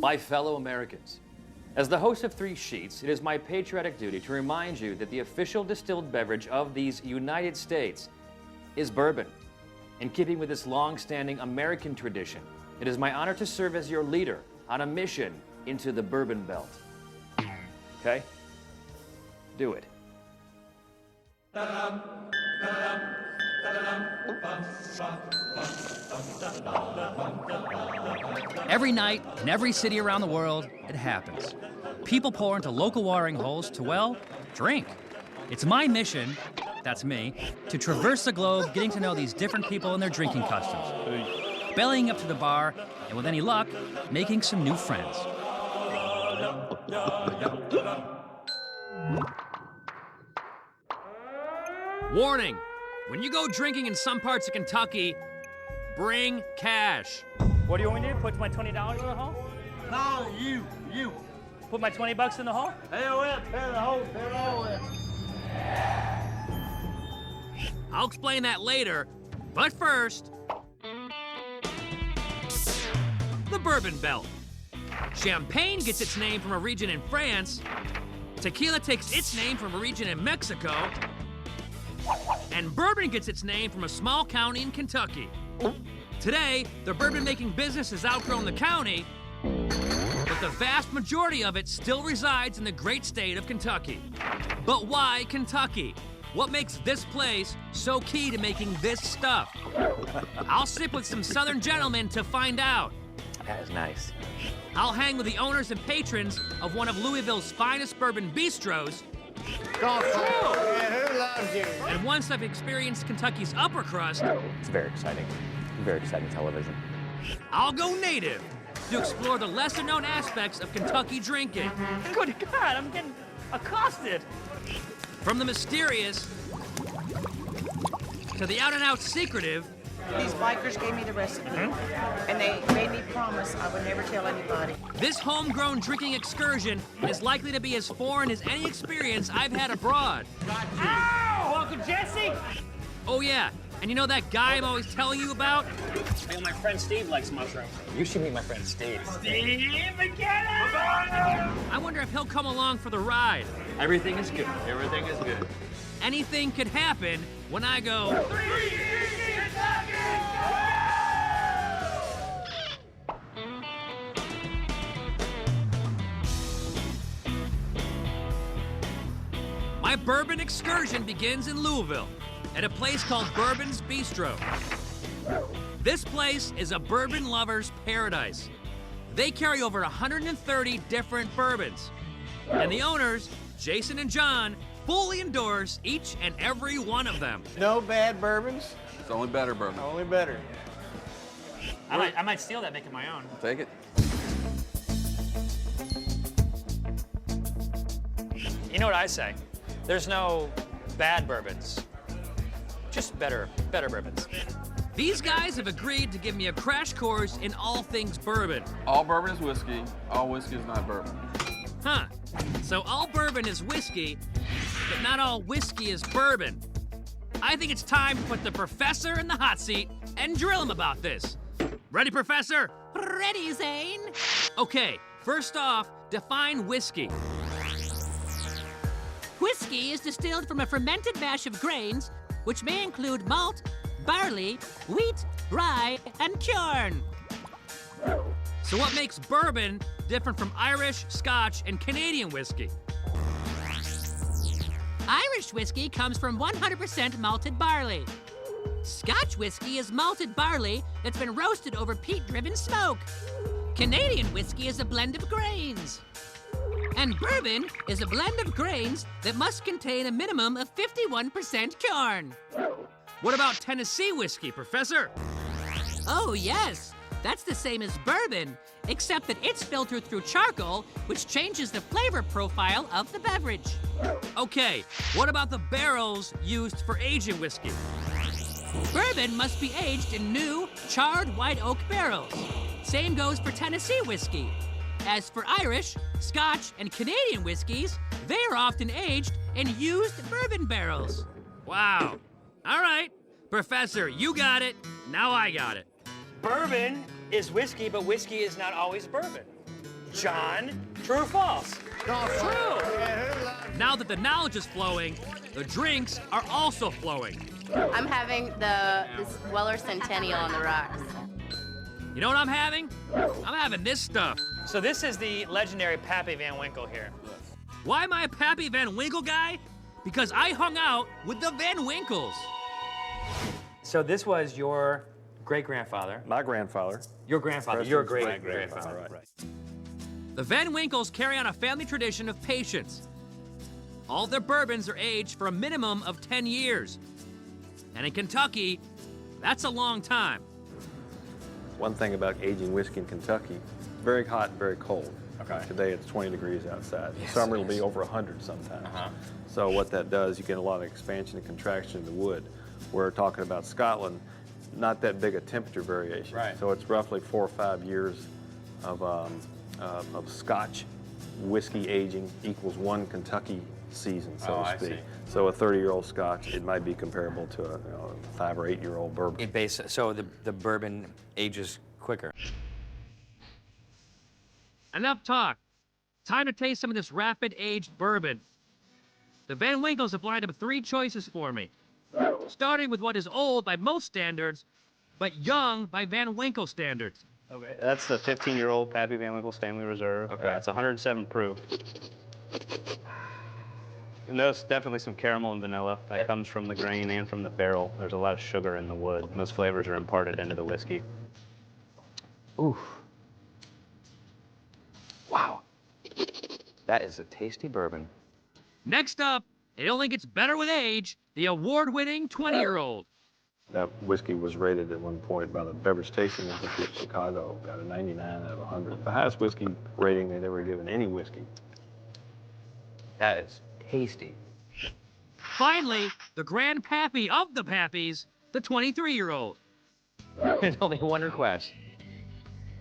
My fellow Americans, as the host of 3 Sheets, it is my patriotic duty to remind you that the official distilled beverage of these United States is bourbon. In keeping with this long-standing American tradition, it is my honor to serve as your leader on a mission into the Bourbon Belt. Okay? Do it. Every night, in every city around the world, it happens. People pour into local watering holes to, well, drink. It's my mission, that's me, to traverse the globe getting to know these different people and their drinking customs. Bellying up to the bar, and with any luck, making some new friends. Warning! When you go drinking in some parts of Kentucky, bring cash. What do you want me to do? Put my $20 in the hole? No, you. Put my 20 bucks in the hole? Hell yeah, pay the hole, pay it all in. I'll explain that later, but first, the Bourbon Belt. Champagne gets its name from a region in France, tequila takes its name from a region in Mexico, and bourbon gets its name from a small county in Kentucky. Today, the bourbon-making business has outgrown the county, but the vast majority of it still resides in the great state of Kentucky. But why Kentucky? What makes this place so key to making this stuff? I'll sit with some Southern gentlemen to find out. That is nice. I'll hang with the owners and patrons of one of Louisville's finest bourbon bistros. Man, who loves you? And once I've experienced Kentucky's upper crust, It's very exciting. Very exciting television. I'll go native to explore the lesser-known aspects of Kentucky drinking. Good God, I'm getting accosted. From the mysterious to the out-and-out secretive. These bikers gave me the recipe, and they made me promise I would never tell anybody. This homegrown drinking excursion is likely to be as foreign as any experience I've had abroad. Ow! Uncle Jesse? Oh yeah, and you know that guy I'm always telling you about? Hey, my friend Steve likes mushrooms. You should meet my friend Steve. Steve, get him! I wonder if he'll come along for the ride. Everything is good. Everything is good. Anything could happen when I go. My bourbon excursion begins in Louisville at a place called Bourbon's Bistro. This place is a bourbon lover's paradise. They carry over 130 different bourbons. And the owners, Jason and John, fully endorse each and every one of them. No bad bourbons, It's only better bourbon. only better. I might steal that, make it my own. Take it. You know what I say? There's no bad bourbons, just better bourbons. These guys have agreed to give me a crash course in all things bourbon. All bourbon is whiskey. All whiskey is not bourbon. Huh. So all bourbon is whiskey, but not all whiskey is bourbon. I think it's time to put the professor in the hot seat and drill him about this. Ready, Professor? Ready, Zane. Okay, first off, define whiskey. Whiskey is distilled from a fermented mash of grains, which may include malt, barley, wheat, rye, and corn. So what makes bourbon different from Irish, Scotch, and Canadian whiskey? Irish whiskey comes from 100% malted barley. Scotch whiskey is malted barley that's been roasted over peat-driven smoke. Canadian whiskey is a blend of grains. And bourbon is a blend of grains that must contain a minimum of 51% corn. What about Tennessee whiskey, Professor? Oh, yes. That's the same as bourbon, except that it's filtered through charcoal, which changes the flavor profile of the beverage. Okay, what about the barrels used for aging whiskey? Bourbon must be aged in new, charred white oak barrels. Same goes for Tennessee whiskey. As for Irish, Scotch, and Canadian whiskeys, they are often aged in used bourbon barrels. Wow. All right, Professor, you got it. Now I got it. Bourbon is whiskey, but whiskey is not always bourbon. John, true or false? True. Yeah, who loves Now that the knowledge is flowing, the drinks are also flowing. I'm having this Weller Centennial on the rocks. You know what I'm having? I'm having this stuff. So this is the legendary Pappy Van Winkle here. Why am I a Pappy Van Winkle guy? Because I hung out with the Van Winkles. So this was your great-grandfather. My grandfather. Your grandfather. Your great-grandfather. grandfather, right. The Van Winkles carry on a family tradition of patience. All their bourbons are aged for a minimum of 10 years. And in Kentucky, that's a long time. One thing about aging whiskey in Kentucky, very hot, very cold. Okay. Today it's 20 degrees outside. In summer it'll be over 100 sometimes. So what that does, you get a lot of expansion and contraction in the wood. We're talking about Scotland, not that big a temperature variation. Right. So it's roughly 4 or 5 years of Scotch whiskey aging equals one Kentucky season, so to speak. So a 30-year-old Scotch, it might be comparable to a 5 or 8-year-old bourbon. So the bourbon ages quicker. Enough talk. Time to taste some of this rapid-aged bourbon. The Van Winkles have lined up 3 choices for me. Starting with what is old by most standards, but young by Van Winkle standards. Okay, that's the 15-year-old Pappy Van Winkle's Family Reserve. Okay. It's 107 proof. And there's definitely some caramel and vanilla that comes from the grain and from the barrel. There's a lot of sugar in the wood. Those flavors are imparted into the whiskey. Ooh. Wow. That is a tasty bourbon. Next up, it only gets better with age, the award-winning 20-year-old. That whiskey was rated at one point by the Beverage Tasting Institute of Chicago, got a 99 out of 100. The highest whiskey rating they'd ever given any whiskey. That is tasty. Finally, the grand pappy of the pappies, the 23-year-old. There's only one request.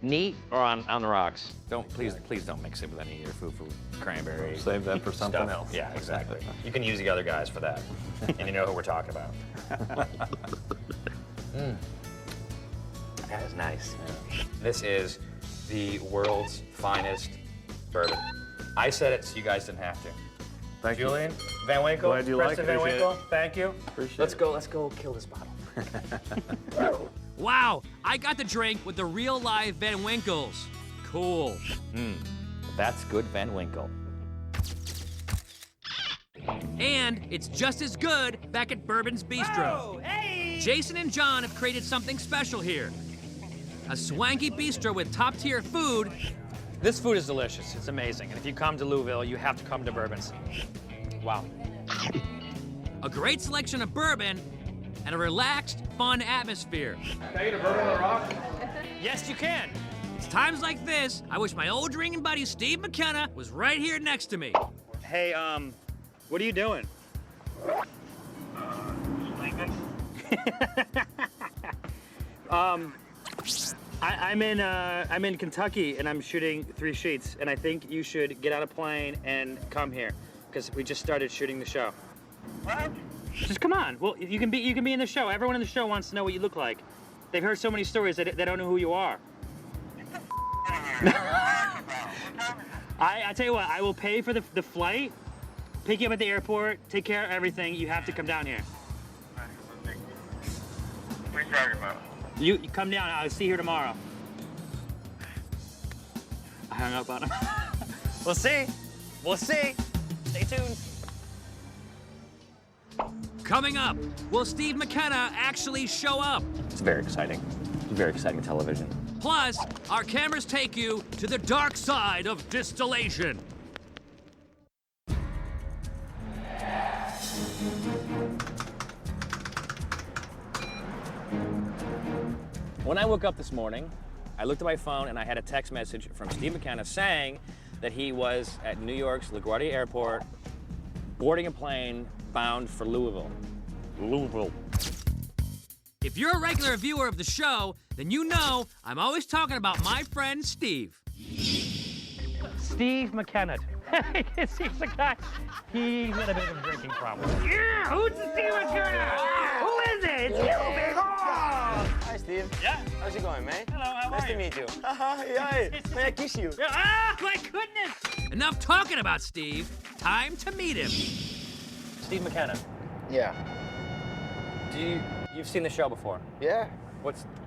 Neat or on the rocks? Please don't mix it with any of your foo-foo cranberry. Save that for something stuff. else. Yeah, exactly. You can use the other guys for that. And you know who we're talking about. That is nice. Yeah. This is the world's finest bourbon. I said it so you guys didn't have to. Thank Julian, Van Winkle, Glad you Preston like it. Van Winkle, Appreciate it. thank you. Appreciate Let's it. go kill this bottle. Wow, I got the drink with the real live Van Winkles. Cool. That's good Van Winkle. And it's just as good back at Bourbon's Bistro. Oh, hey! Jason and John have created something special here. A swanky bistro with top-tier food. This food is delicious. It's amazing. And if you come to Louisville, you have to come to Bourbons. Wow. A great selection of bourbon, and a relaxed, fun atmosphere. Can I get a bourbon on the rock? Yes, you can. It's times like this, I wish my old drinking buddy Steve McKenna was right here next to me. Hey, what are you doing? Sleeping. I'm in Kentucky and I'm shooting 3 sheets, and I think you should get on a plane and come here because we just started shooting the show. What? Just come on. Well, you can be in the show. Everyone in the show wants to know what you look like. They've heard so many stories that they don't know who you are. I tell you what, I will pay for the flight, pick you up at the airport, take care of everything. You have to come down here. What are you talking about? You come down. I'll see you here tomorrow. I hung up on him. We'll see. We'll see. Stay tuned. Coming up, will Steve McKenna actually show up? It's very exciting. Very exciting television. Plus, our cameras take you to the dark side of distillation. When I woke up this morning, I looked at my phone and I had a text message from Steve McKenna saying that he was at New York's LaGuardia Airport boarding a plane bound for Louisville. Louisville. If you're a regular viewer of the show, then you know I'm always talking about my friend Steve. Steve McKenna. He's the guy. He's got a bit of a drinking problem. Yeah, who's Steve McKenna? Who is it? It's you, big. Oh! Steve. Yeah. How's it going, man? Hello, how nice are you? Nice to meet you. Yeah, may I kiss you? Ah, my goodness! Enough talking about Steve. Time to meet him. Steve McKenna. Yeah. You've seen the show before? Yeah.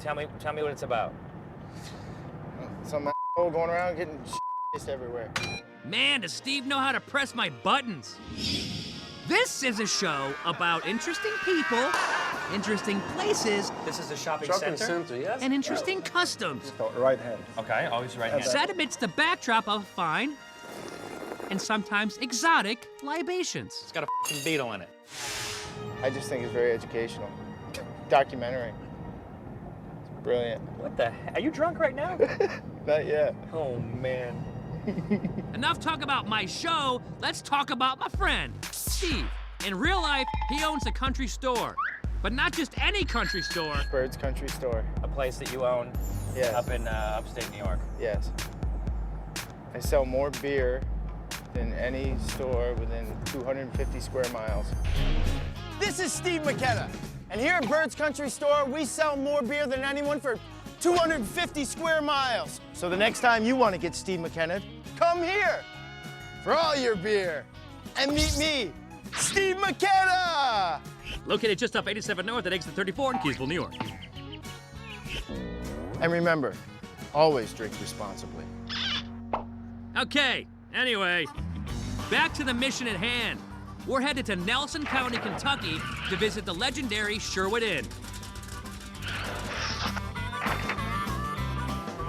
Tell me what it's about. Some asshole going around getting shit everywhere. Man, does Steve know how to press my buttons. This is a show about interesting people, interesting places, This is a shopping center, yes. and interesting customs. Right hand. Okay, always right hand. Set amidst the backdrop of fine and sometimes exotic libations. It's got a f***ing beetle in it. I just think it's very educational. Documentary. It's brilliant. What the heck? Are you drunk right now? Not yet. Oh, man. Enough talk about my show, let's talk about my friend, Steve. In real life, he owns a country store. But not just any country store. Bird's Country Store. A place that you own Yes. up in upstate New York. Yes. I sell more beer than any store within 250 square miles. This is Steve McKenna, and here at Bird's Country Store, we sell more beer than anyone for 250 square miles. So the next time you want to get Steve McKenna, come here for all your beer and meet me, Steve McKenna! Located just off 87 North at exit 34 in Keysville, New York. And remember, always drink responsibly. Okay, anyway, back to the mission at hand. We're headed to Nelson County, Kentucky to visit the legendary Sherwood Inn.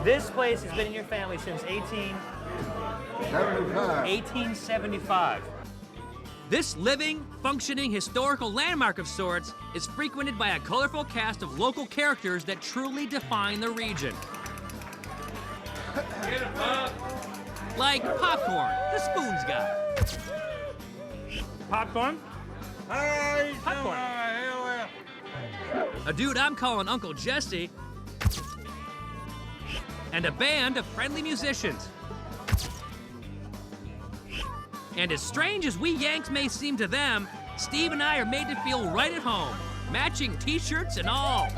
This place has been in your family since 1875. This living, functioning historical landmark of sorts is frequented by a colorful cast of local characters that truly define the region. Like Popcorn, the Spoons guy. Popcorn? Hey, Popcorn. A dude I'm calling Uncle Jesse, and a band of friendly musicians. And as strange as we Yanks may seem to them, Steve and I are made to feel right at home, matching t-shirts and all.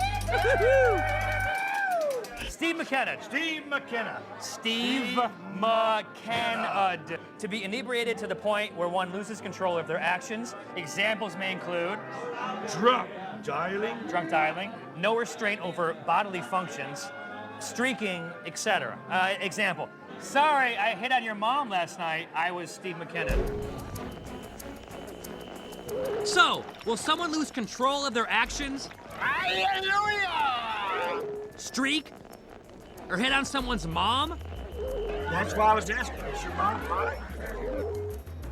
Steve McKenna. Steve McKenna. Steve McKenna. To be inebriated to the point where one loses control of their actions. Examples may include drunk dialing, no restraint over bodily functions, streaking, etc. Example. Sorry, I hit on your mom last night. I was Steve McKenna. So, will someone lose control of their actions? Hallelujah! Streak? Or hit on someone's mom? That's why I was asking. Is your mom fine?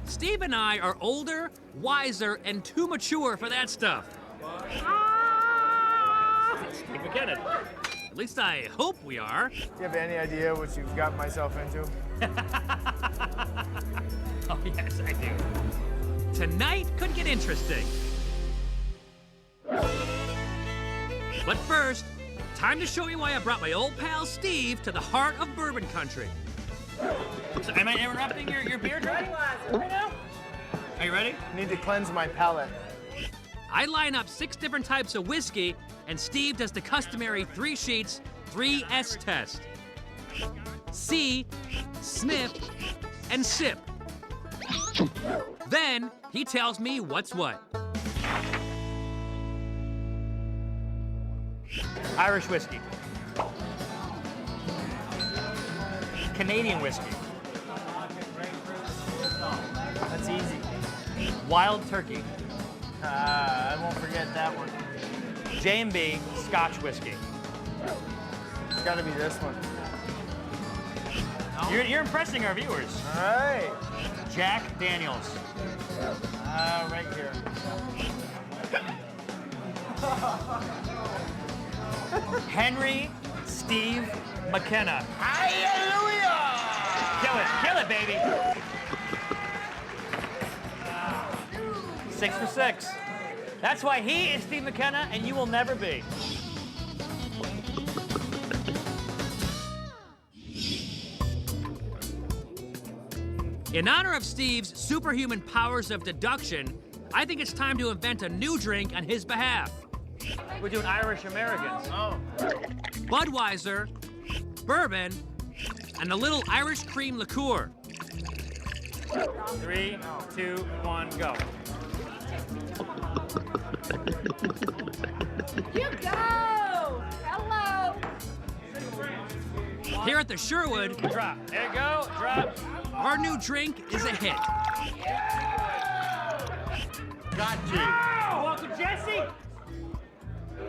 Steve and I are older, wiser, and too mature for that stuff. Steve McKenna. At least I hope we are. Do you have any idea what you've got myself into? Oh, yes, I do. Tonight could get interesting. But first, time to show you why I brought my old pal Steve to the heart of bourbon country. So, am I interrupting your beer drinking right now? Are you ready? I need to cleanse my palate. I line up 6 different types of whiskey, and Steve does the customary 3 sheets, 3S test. See, sniff, and sip. Then he tells me what's what. Irish whiskey. Canadian whiskey. That's easy. Wild turkey. I won't forget that one. J&B Scotch whiskey. It's got to be this one. You're impressing our viewers. All right. Jack Daniels. Right here. Henry Steve McKenna. Hallelujah! Kill it, baby. 6 for 6. That's why he is Steve McKenna and you will never be. In honor of Steve's superhuman powers of deduction, I think it's time to invent a new drink on his behalf. We're doing Irish Americans. Oh. Budweiser, bourbon, and a little Irish cream liqueur. 3, 2, 1, go. You go! Hello! Here at the Sherwood, Drop. There you go. Drop. our new drink is a hit. Got you. Welcome, Jesse.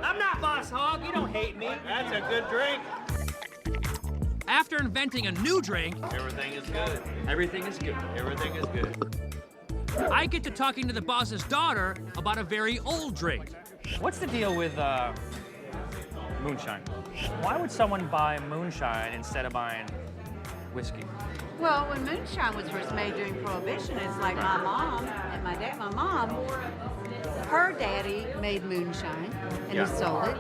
I'm not Boss Hog. You don't hate me. That's a good drink. After inventing a new drink, Everything is good. Everything is good. Everything is good. I get to talking to the boss's daughter about a very old drink. What's the deal with moonshine? Why would someone buy moonshine instead of buying whiskey? Well, when moonshine was first made during Prohibition, it's like my mom and my dad. My mom, her daddy made moonshine, and he sold it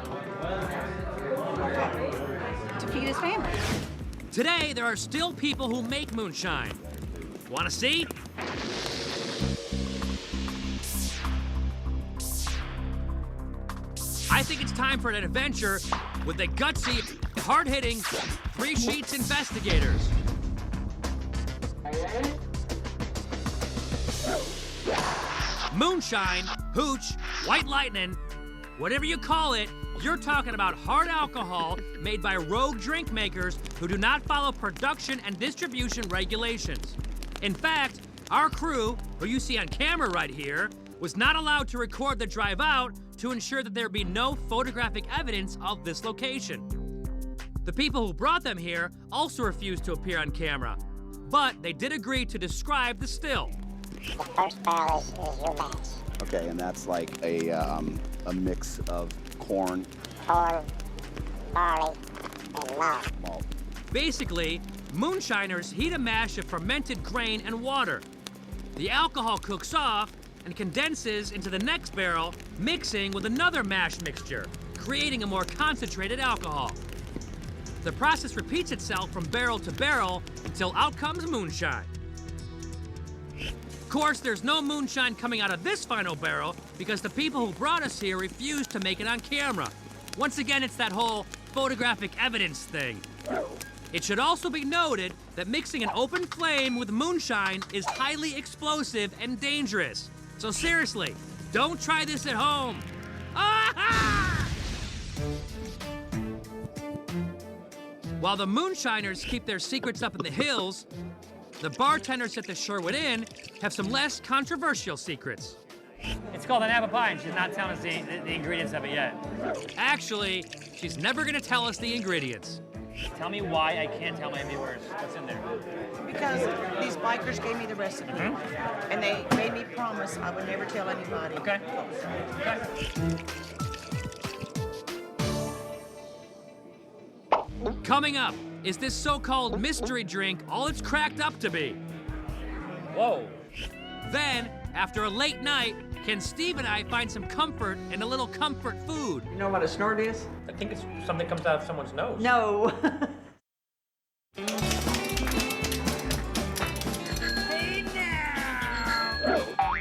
to feed his family. Today, there are still people who make moonshine. Want to see? I think it's time for an adventure with the gutsy, hard-hitting, 3 Sheets investigators. Moonshine, hooch, white lightning, whatever you call it, you're talking about hard alcohol made by rogue drink makers who do not follow production and distribution regulations. In fact, our crew, who you see on camera right here, was not allowed to record the drive out to ensure that there be no photographic evidence of this location. The people who brought them here also refused to appear on camera, but they did agree to describe the still. The first barrel is your batch. Okay, and that's like a mix of corn, Barley, and malt. Basically, moonshiners heat a mash of fermented grain and water. The alcohol cooks off and condenses into the next barrel, mixing with another mash mixture, creating a more concentrated alcohol. The process repeats itself from barrel to barrel until out comes moonshine. Of course, there's no moonshine coming out of this final barrel because the people who brought us here refused to make it on camera. Once again, it's that whole photographic evidence thing. It should also be noted that mixing an open flame with moonshine is highly explosive and dangerous. So seriously, don't try this at home. Ah-ha! While the moonshiners keep their secrets up in the hills, the bartenders at the Sherwood Inn have some less controversial secrets. It's called an apple pie, and she's not telling us the ingredients of it yet. Actually, she's never gonna tell us the ingredients. Tell me why I can't tell my viewers what's in there. Because these bikers gave me the recipe, and they made me promise I would never tell anybody. Okay. Coming up, is this so-called mystery drink all it's cracked up to be? Whoa. Then, after a late night, can Steve and I find some comfort in a little comfort food? You know what a snort is? I think it's something comes out of someone's nose. No.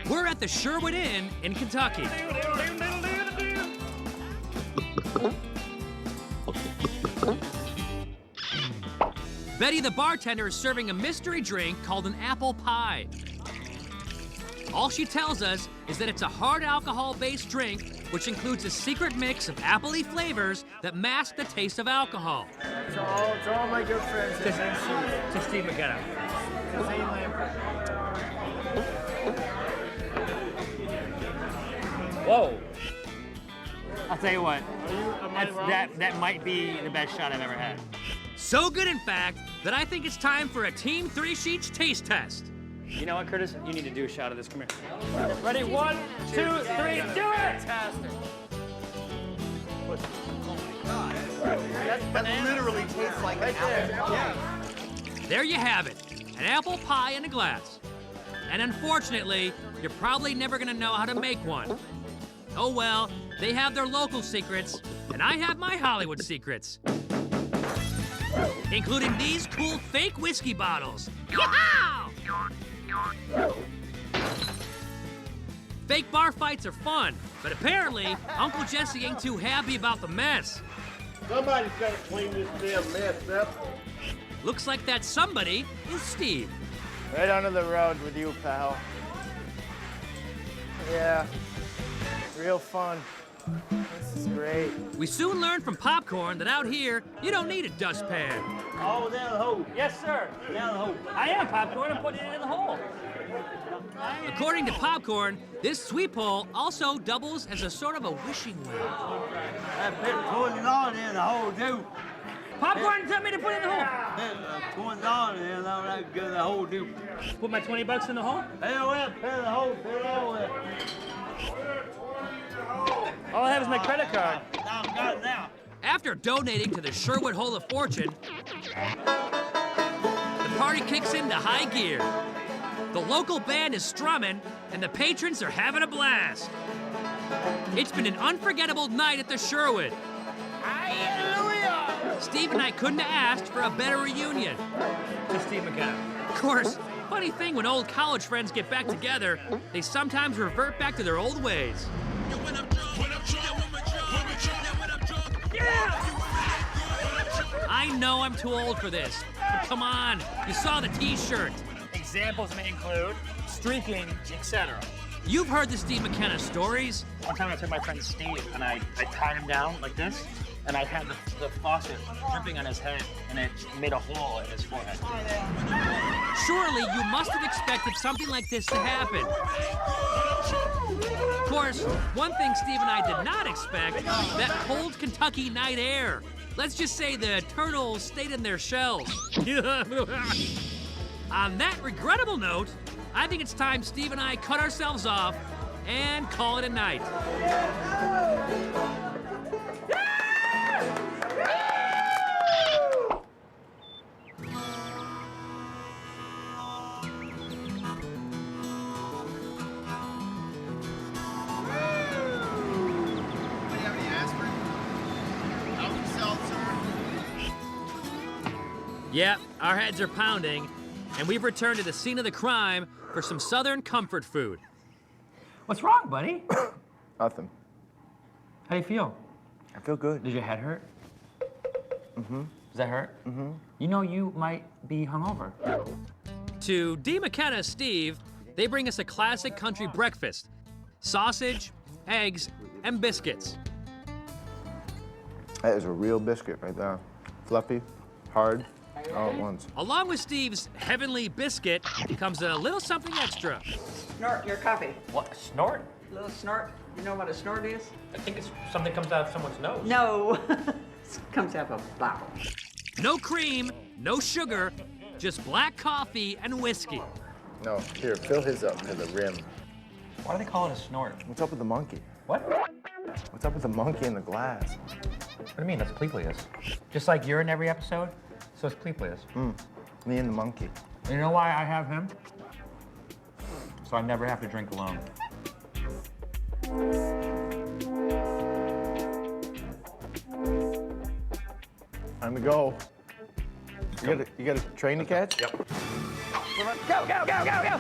We're at the Sherwood Inn in Kentucky. Betty the bartender is serving a mystery drink called an apple pie. All she tells us is that it's a hard alcohol-based drink, which includes a secret mix of appley flavors that mask the taste of alcohol. To all my good friends at To Steve McKenna. To Zane Lamprey. Whoa. I'll tell you what, that might be the best shot I've ever had. So good, in fact, that I think it's time for a Team 3 Sheets taste test. You know what, Curtis? You need to do a shot of this. Come here. Ready? 1, 2, 3, do it! Fantastic. That literally tastes like an apple. Yeah. There you have it, an apple pie in a glass. And unfortunately, you're probably never gonna know how to make one. Oh well, they have their local secrets, and I have my Hollywood secrets. Including these cool fake whiskey bottles. Yeehaw! Fake bar fights are fun, but apparently, Uncle Jesse ain't too happy about the mess. Somebody's gotta clean this damn mess up. Looks like that somebody is Steve. Right onto the road with you, pal. Yeah, real fun. This is great. We soon learned from Popcorn that out here, you don't need a dustpan. Oh, down the hole. Yes, sir. Down the hole. I am Popcorn. I'm putting it in the hole. According to Popcorn, this sweep hole also doubles as a sort of a wishing well. I put $20 in the hole, too. Popcorn told me to put it in the hole. $20 in the hole, too. Put my 20 bucks in the hole? Hell, well, put it in the hole, put it all in. All I have is my credit card. Now, I got it now. After donating to the Sherwood Hole of Fortune, the party kicks into high gear. The local band is strumming, and the patrons are having a blast. It's been an unforgettable night at the Sherwood. Hallelujah! Steve and I couldn't have asked for a better reunion. To Steve McKenna. Of course, funny thing when old college friends get back together, they sometimes revert back to their old ways. I know I'm too old for this, but come on, you saw the t-shirt. Examples may include streaking, etc. You've heard the Steve McKenna stories. One time I took my friend Steve and I tied him down like this, and I had the faucet dripping on his head, and it made a hole in his forehead. Surely you must have expected something like this to happen. Of course, one thing Steve and I did not expect, that cold Kentucky night air. Let's just say the turtles stayed in their shells. On that regrettable note, I think it's time Steve and I cut ourselves off and call it a night. Yep, our heads are pounding, and we've returned to the scene of the crime for some Southern comfort food. What's wrong, buddy? Nothing. How do you feel? I feel good. Did your head hurt? Mm-hmm. Does that hurt? Mm-hmm. You know you might be hungover. To D. McKenna Steve, they bring us a classic country breakfast. Sausage, eggs, and biscuits. That is a real biscuit right there. Fluffy, hard, all at once. Along with Steve's heavenly biscuit comes a little something extra. Snort your coffee. What, a snort? A little snort. You know what a snort is? I think it's something comes out of someone's nose. No. Comes out of a bottle. No cream, no sugar, just black coffee and whiskey. No, here, fill his up to the rim. Why do they call it a snort? What's up with the monkey? What? What's up with the monkey in the glass? What do you mean? That's Pleplius. Just like you're in every episode, so it's Pleplius. Me and the monkey. You know why I have him? So I never have to drink alone. Time to go. You got a train to catch? Yep. Go, go, go, go, go!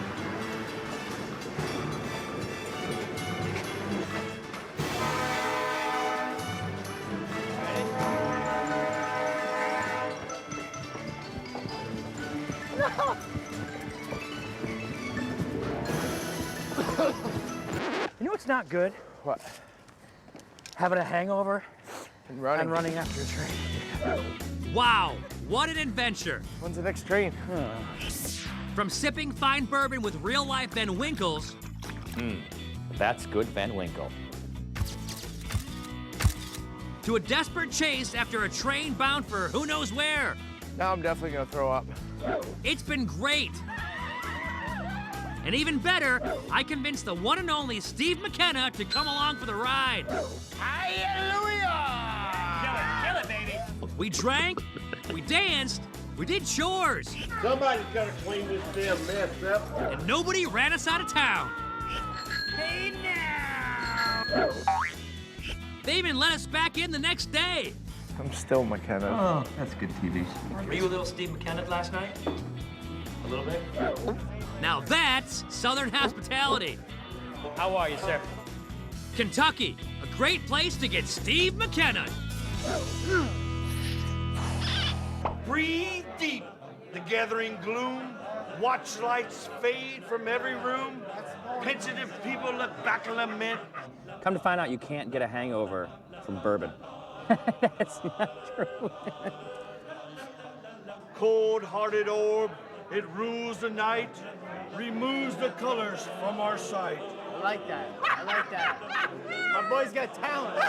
You know what's not good? What? Having a hangover And running. and running after a train. Wow, what an adventure. When's the next train? From sipping fine bourbon with real-life Van Winkles That's good Van Winkle. to a desperate chase after a train bound for who knows where. Now I'm definitely gonna throw up. It's been great. And even better, I convinced the one and only Steve McKenna to come along for the ride. Hallelujah! Kill it, baby. We drank, we danced, we did chores, Somebody's gotta clean this damn mess up. and nobody ran us out of town. Hey now! They even let us back in the next day. I'm still McKenna. Oh, that's good TV. Were you a little Steve McKenna last night? A little bit? Now that's Southern hospitality. How are you, sir? Kentucky, a great place to get Steve McKenna. Breathe deep. The gathering gloom. Watch lights fade from every room. Pensive people look back and lament. Come to find out, you can't get a hangover from bourbon. That's not true. Cold-hearted orb, it rules the night, removes the colors from our sight. I like that. I like that. My boy's got talent.